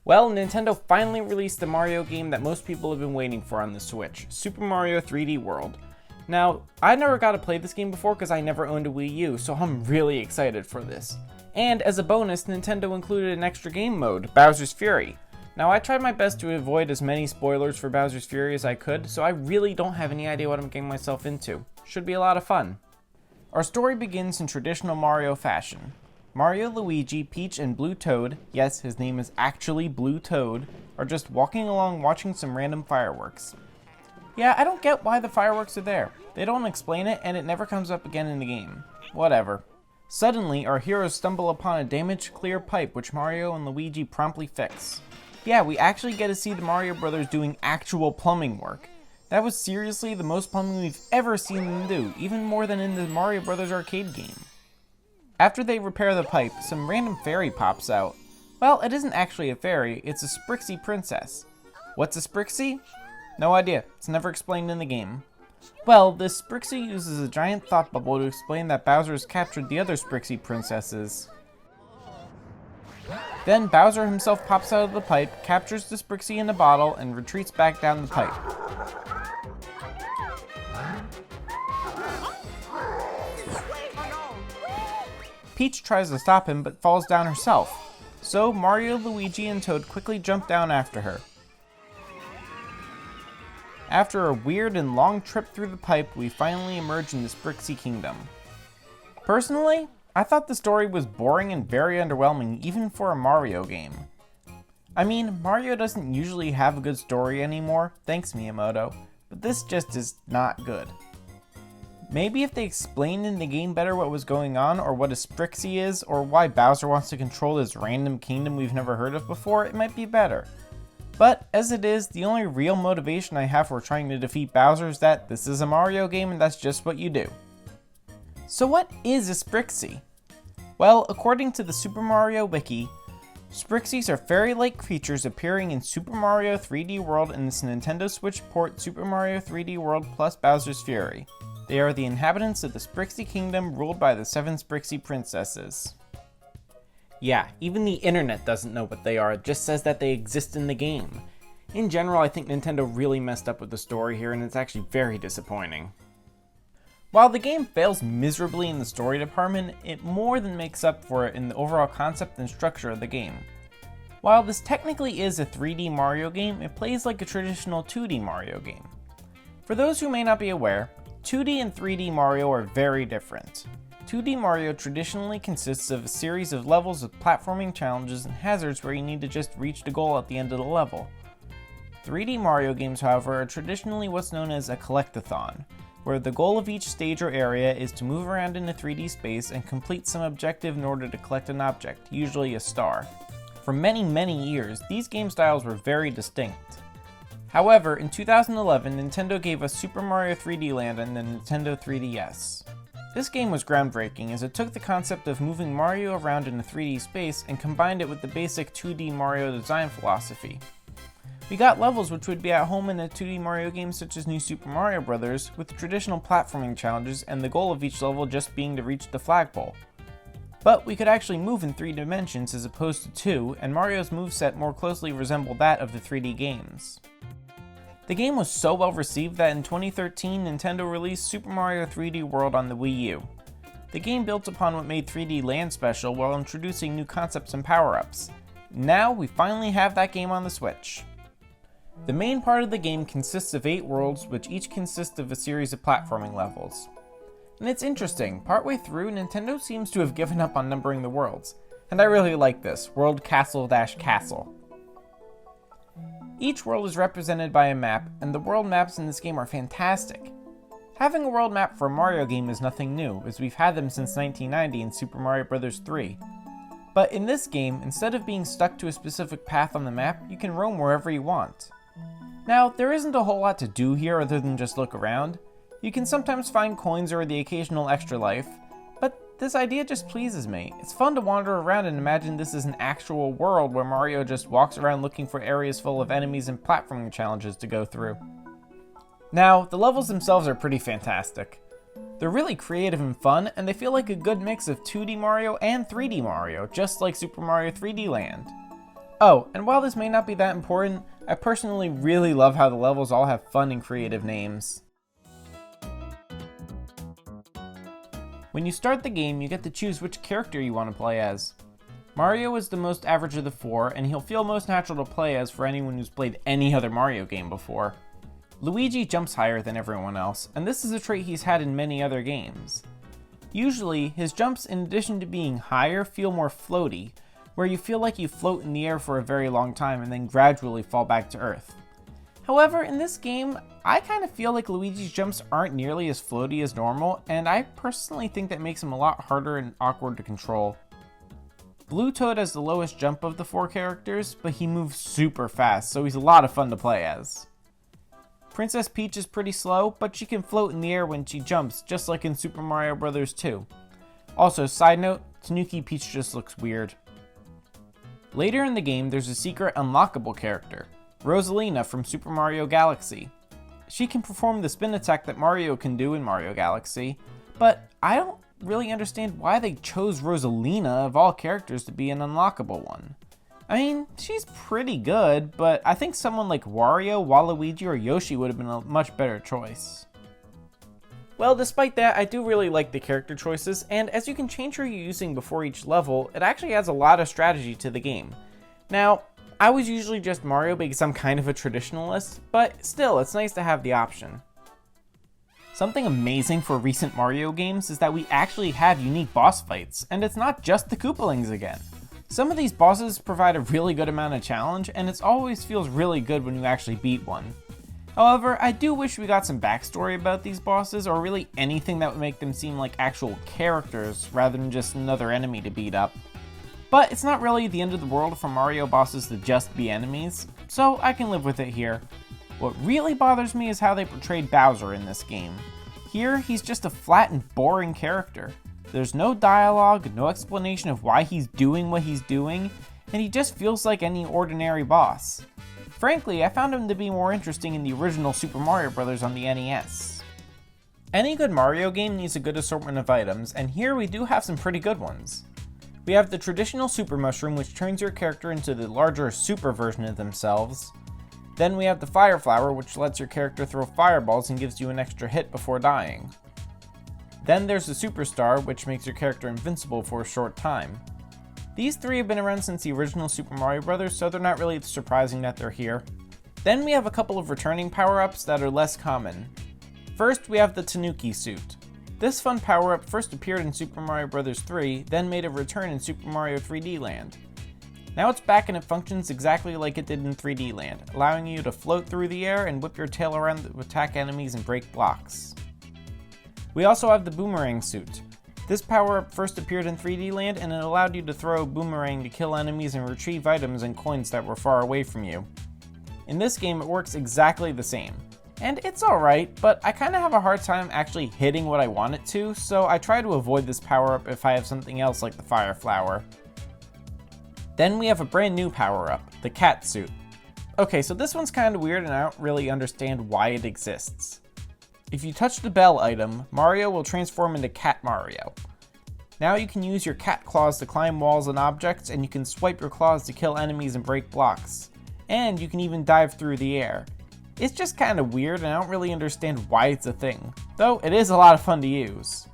Well, Nintendo finally released the Mario game that most people have been waiting for on the Switch, Super Mario 3D World. Now, I never got to play this game before because I never owned a Wii U, so I'm really excited for this. And as a bonus, Nintendo included an extra game mode, Bowser's Fury. Now, I tried my best to avoid as many spoilers for Bowser's Fury as I could, so I really don't have any idea what I'm getting myself into. Should be a lot of fun. Our story begins in traditional Mario fashion. Mario, Luigi, Peach, and Blue Toad, yes, his name is actually Blue Toad, are just walking along watching some random fireworks. Yeah, I don't get why the fireworks are there. They don't explain it, and it never comes up again in the game. Whatever. Suddenly, our heroes stumble upon a damaged clear pipe which Mario and Luigi promptly fix. Yeah, we actually get to see the Mario Brothers doing actual plumbing work. That was seriously the most plumbing we've ever seen them do, even more than in the Mario Brothers arcade game. After they repair the pipe, some random fairy pops out. Well, it isn't actually a fairy, it's a Sprixie princess. What's a Sprixie? No idea, it's never explained in the game. Well, this Sprixie uses a giant thought bubble to explain that Bowser has captured the other Sprixie princesses. Then Bowser himself pops out of the pipe, captures the Sprixie in a bottle, and retreats back down the pipe. Peach tries to stop him but falls down herself, so Mario, Luigi, and Toad quickly jump down after her. After a weird and long trip through the pipe, we finally emerge in the Sprixie Kingdom. Personally, I thought the story was boring and very underwhelming even for a Mario game. I mean, Mario doesn't usually have a good story anymore, thanks Miyamoto, but this just is not good. Maybe if they explained in the game better what was going on, or what a Sprixie is, or why Bowser wants to control this random kingdom we've never heard of before, it might be better. But as it is, the only real motivation I have for trying to defeat Bowser is that this is a Mario game and that's just what you do. So what is a Sprixie? Well, according to the Super Mario Wiki, Sprixies are fairy-like creatures appearing in Super Mario 3D World and this Nintendo Switch port Super Mario 3D World plus Bowser's Fury. They are the inhabitants of the Sprixie Kingdom ruled by the 7 Sprixie princesses. Yeah, even the internet doesn't know what they are, it just says that they exist in the game. In general, I think Nintendo really messed up with the story here, and it's actually very disappointing. While the game fails miserably in the story department, it more than makes up for it in the overall concept and structure of the game. While this technically is a 3D Mario game, it plays like a traditional 2D Mario game. For those who may not be aware, 2D and 3D Mario are very different. 2D Mario traditionally consists of a series of levels with platforming challenges and hazards where you need to just reach the goal at the end of the level. 3D Mario games, however, are traditionally what's known as a collectathon, where the goal of each stage or area is to move around in a 3D space and complete some objective in order to collect an object, usually a star. For many years, these game styles were very distinct. However, in 2011, Nintendo gave us Super Mario 3D Land and the Nintendo 3DS. This game was groundbreaking as it took the concept of moving Mario around in a 3D space and combined it with the basic 2D Mario design philosophy. We got levels which would be at home in a 2D Mario game such as New Super Mario Bros. With traditional platforming challenges and the goal of each level just being to reach the flagpole. But we could actually move in 3 dimensions as opposed to 2, and Mario's moveset more closely resembled that of the 3D games. The game was so well received that in 2013, Nintendo released Super Mario 3D World on the Wii U. The game built upon what made 3D Land special while introducing new concepts and power-ups. Now, we finally have that game on the Switch. The main part of the game consists of 8 worlds, which each consist of a series of platforming levels. And it's interesting, partway through, Nintendo seems to have given up on numbering the worlds. And I really like this, World Castle-Castle. Each world is represented by a map, and the world maps in this game are fantastic. Having a world map for a Mario game is nothing new, as we've had them since 1990 in Super Mario Bros. 3. But in this game, instead of being stuck to a specific path on the map, you can roam wherever you want. Now, there isn't a whole lot to do here other than just look around. You can sometimes find coins or the occasional extra life, but this idea just pleases me. It's fun to wander around and imagine this is an actual world where Mario just walks around looking for areas full of enemies and platforming challenges to go through. Now, the levels themselves are pretty fantastic. They're really creative and fun, and they feel like a good mix of 2D Mario and 3D Mario, just like Super Mario 3D Land. Oh, and while this may not be that important, I personally really love how the levels all have fun and creative names. When you start the game, you get to choose which character you want to play as. Mario is the most average of the four, and he'll feel most natural to play as for anyone who's played any other Mario game before. Luigi jumps higher than everyone else, and this is a trait he's had in many other games. Usually, his jumps, in addition to being higher, feel more floaty, where you feel like you float in the air for a very long time and then gradually fall back to Earth. However, in this game, I kind of feel like Luigi's jumps aren't nearly as floaty as normal, and I personally think that makes him a lot harder and awkward to control. Blue Toad has the lowest jump of the four characters, but he moves super fast, so he's a lot of fun to play as. Princess Peach is pretty slow, but she can float in the air when she jumps, just like in Super Mario Bros. 2. Also, side note, Tanuki Peach just looks weird. Later in the game, there's a secret unlockable character, Rosalina from Super Mario Galaxy. She can perform the spin attack that Mario can do in Mario Galaxy, but I don't really understand why they chose Rosalina of all characters to be an unlockable one. I mean, she's pretty good, but I think someone like Wario, Waluigi, or Yoshi would have been a much better choice. Well, despite that, I do really like the character choices, and as you can change who you're using before each level, it actually adds a lot of strategy to the game. Now, I was usually just Mario because I'm kind of a traditionalist, but still, it's nice to have the option. Something amazing for recent Mario games is that we actually have unique boss fights, and it's not just the Koopalings again. Some of these bosses provide a really good amount of challenge, and it always feels really good when you actually beat one. However, I do wish we got some backstory about these bosses, or really anything that would make them seem like actual characters rather than just another enemy to beat up. But it's not really the end of the world for Mario bosses to just be enemies, so I can live with it here. What really bothers me is how they portrayed Bowser in this game. Here, he's just a flat and boring character. There's no dialogue, no explanation of why he's doing what he's doing, and he just feels like any ordinary boss. Frankly, I found him to be more interesting in the original Super Mario Bros. On the NES. Any good Mario game needs a good assortment of items, and here we do have some pretty good ones. We have the traditional Super Mushroom, which turns your character into the larger super version of themselves. Then we have the Fire Flower, which lets your character throw fireballs and gives you an extra hit before dying. Then there's the Superstar, which makes your character invincible for a short time. These three have been around since the original Super Mario Bros., so they're not really surprising that they're here. Then we have a couple of returning power-ups that are less common. First, we have the Tanuki suit. This fun power-up first appeared in Super Mario Bros. 3, then made a return in Super Mario 3D Land. Now it's back and it functions exactly like it did in 3D Land, allowing you to float through the air and whip your tail around to attack enemies and break blocks. We also have the Boomerang suit. This power-up first appeared in 3D Land, and it allowed you to throw a boomerang to kill enemies and retrieve items and coins that were far away from you. In this game, it works exactly the same. And it's alright, but I kinda have a hard time actually hitting what I want it to, so I try to avoid this power-up if I have something else like the Fire Flower. Then we have a brand new power-up, the Cat suit. Okay, so this one's kinda weird and I don't really understand why it exists. If you touch the bell item, Mario will transform into Cat Mario. Now you can use your cat claws to climb walls and objects, and you can swipe your claws to kill enemies and break blocks. And you can even dive through the air. It's just kinda weird and I don't really understand why it's a thing, though it is a lot of fun to use.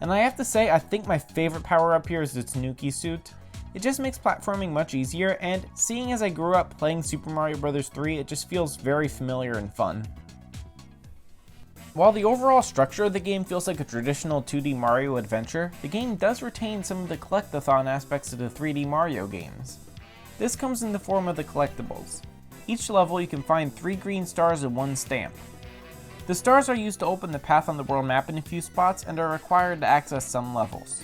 And I have to say, I think my favorite power up here is the Tanuki suit. It just makes platforming much easier, and seeing as I grew up playing Super Mario Bros. 3, it just feels very familiar and fun. While the overall structure of the game feels like a traditional 2D Mario adventure, the game does retain some of the collectathon aspects of the 3D Mario games. This comes in the form of the collectibles. Each level you can find 3 green stars and 1 stamp. The stars are used to open the path on the world map in a few spots and are required to access some levels.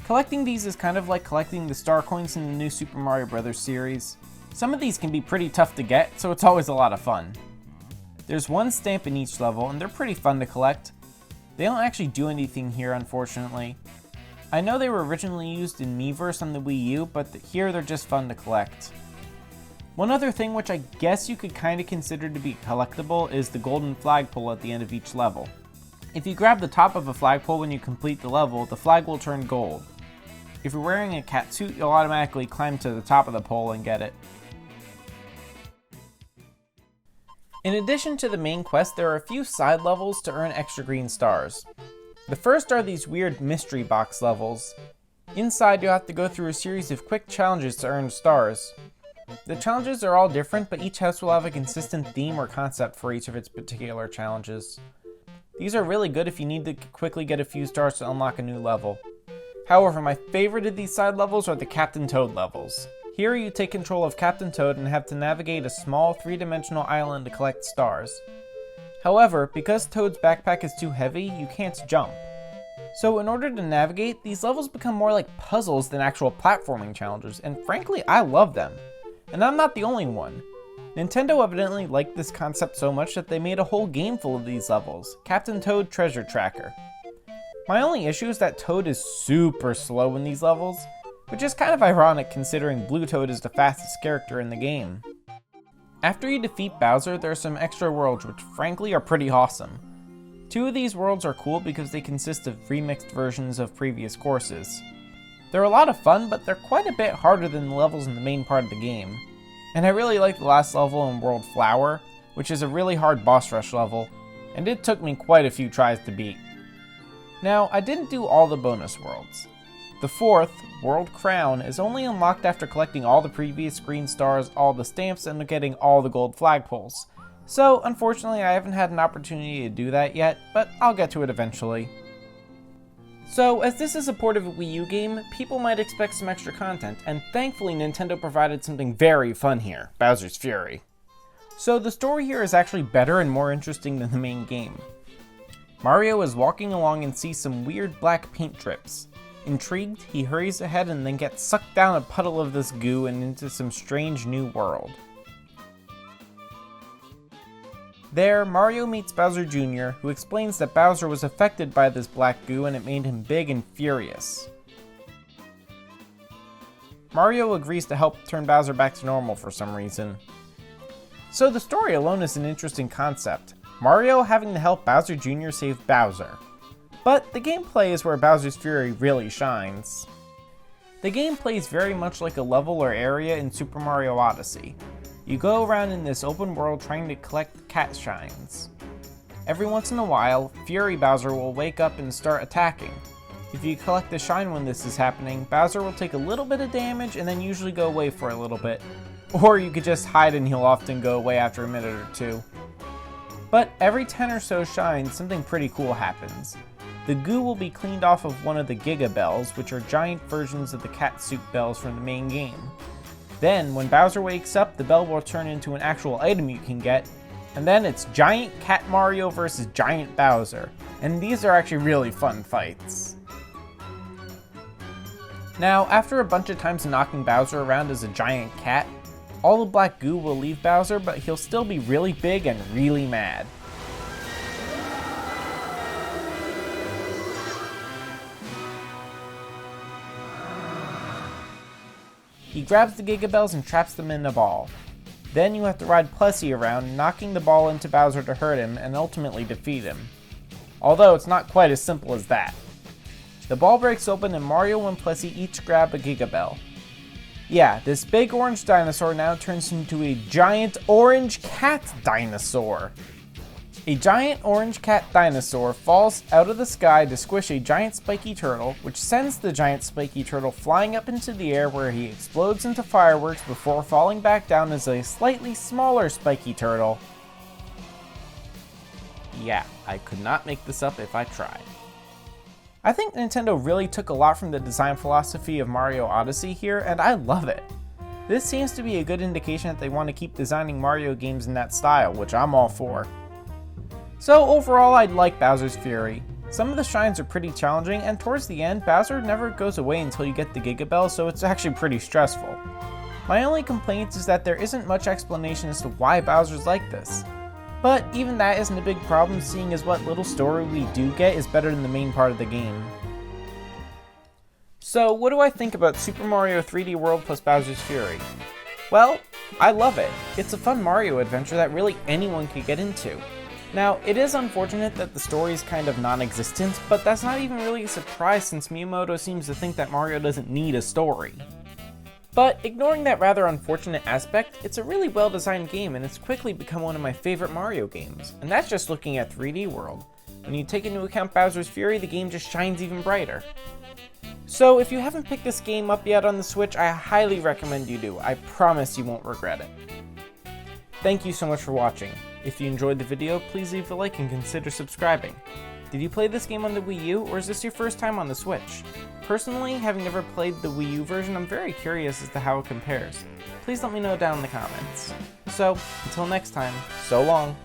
Collecting these is kind of like collecting the star coins in the new Super Mario Bros. Series. Some of these can be pretty tough to get, so it's always a lot of fun. There's 1 stamp in each level, and they're pretty fun to collect. They don't actually do anything here, unfortunately. I know they were originally used in Miiverse on the Wii U, but here they're just fun to collect. One other thing which I guess you could kind of consider to be collectible is the golden flagpole at the end of each level. If you grab the top of a flagpole when you complete the level, the flag will turn gold. If you're wearing a cat suit, you'll automatically climb to the top of the pole and get it. In addition to the main quest, there are a few side levels to earn extra green stars. The first are these weird mystery box levels. Inside, you'll have to go through a series of quick challenges to earn stars. The challenges are all different, but each house will have a consistent theme or concept for each of its particular challenges. These are really good if you need to quickly get a few stars to unlock a new level. However, my favorite of these side levels are the Captain Toad levels. Here you take control of Captain Toad and have to navigate a small 3-dimensional island to collect stars. However, because Toad's backpack is too heavy, you can't jump. So in order to navigate, these levels become more like puzzles than actual platforming challenges, and frankly, I love them. And I'm not the only one. Nintendo evidently liked this concept so much that they made a whole game full of these levels, Captain Toad Treasure Tracker. My only issue is that Toad is super slow in these levels, which is kind of ironic considering Blue Toad is the fastest character in the game. After you defeat Bowser, there are some extra worlds which frankly are pretty awesome. 2 of these worlds are cool because they consist of remixed versions of previous courses. They're a lot of fun, but they're quite a bit harder than the levels in the main part of the game. And I really like the last level in World Flower, which is a really hard boss rush level, and it took me quite a few tries to beat. Now, I didn't do all the bonus worlds. The 4th, World Crown, is only unlocked after collecting all the previous green stars, all the stamps, and getting all the gold flagpoles. So, unfortunately, I haven't had an opportunity to do that yet, but I'll get to it eventually. So, as this is a port of a Wii U game, people might expect some extra content, and thankfully Nintendo provided something very fun here, Bowser's Fury. So the story here is actually better and more interesting than the main game. Mario is walking along and sees some weird black paint drips. Intrigued, he hurries ahead and then gets sucked down a puddle of this goo and into some strange new world. There, Mario meets Bowser Jr., who explains that Bowser was affected by this black goo and it made him big and furious. Mario agrees to help turn Bowser back to normal for some reason. So the story alone is an interesting concept, Mario having to help Bowser Jr. save Bowser. But the gameplay is where Bowser's Fury really shines. The game plays very much like a level or area in Super Mario Odyssey. You go around in this open world trying to collect cat shines. Every once in a while, Fury Bowser will wake up and start attacking. If you collect a shine when this is happening, Bowser will take a little bit of damage and then usually go away for a little bit. Or you could just hide and he'll often go away after a minute or two. But every 10 or so shines, something pretty cool happens. The goo will be cleaned off of one of the Giga Bells, which are giant versions of the cat suit bells from the main game. Then, when Bowser wakes up, the bell will turn into an actual item you can get, and then it's Giant Cat Mario versus Giant Bowser, and these are actually really fun fights. Now, after a bunch of times knocking Bowser around as a giant cat, all the black goo will leave Bowser, but he'll still be really big and really mad. He grabs the Giga Bells and traps them in a ball. Then you have to ride Plessy around, knocking the ball into Bowser to hurt him and ultimately defeat him. Although it's not quite as simple as that. The ball breaks open and Mario and Plessy each grab a Giga Bell. Yeah, this big orange dinosaur now turns into a giant orange cat dinosaur. A giant orange cat dinosaur falls out of the sky to squish a giant spiky turtle, which sends the giant spiky turtle flying up into the air where he explodes into fireworks before falling back down as a slightly smaller spiky turtle. Yeah, I could not make this up if I tried. I think Nintendo really took a lot from the design philosophy of Mario Odyssey here, and I love it. This seems to be a good indication that they want to keep designing Mario games in that style, which I'm all for. So overall, I like Bowser's Fury. Some of the shines are pretty challenging, and towards the end, Bowser never goes away until you get the Giga Bell, so it's actually pretty stressful. My only complaint is that there isn't much explanation as to why Bowser's like this. But even that isn't a big problem, seeing as what little story we do get is better than the main part of the game. So what do I think about Super Mario 3D World plus Bowser's Fury? Well, I love it. It's a fun Mario adventure that really anyone could get into. Now, it is unfortunate that the story is kind of non-existent, but that's not even really a surprise since Miyamoto seems to think that Mario doesn't need a story. But ignoring that rather unfortunate aspect, it's a really well-designed game and it's quickly become one of my favorite Mario games, and that's just looking at 3D World. When you take into account Bowser's Fury, the game just shines even brighter. So if you haven't picked this game up yet on the Switch, I highly recommend you do. I promise you won't regret it. Thank you so much for watching. If you enjoyed the video, please leave a like and consider subscribing. Did you play this game on the Wii U, or is this your first time on the Switch? Personally, having never played the Wii U version, I'm very curious as to how it compares. Please let me know down in the comments. So, until next time, so long!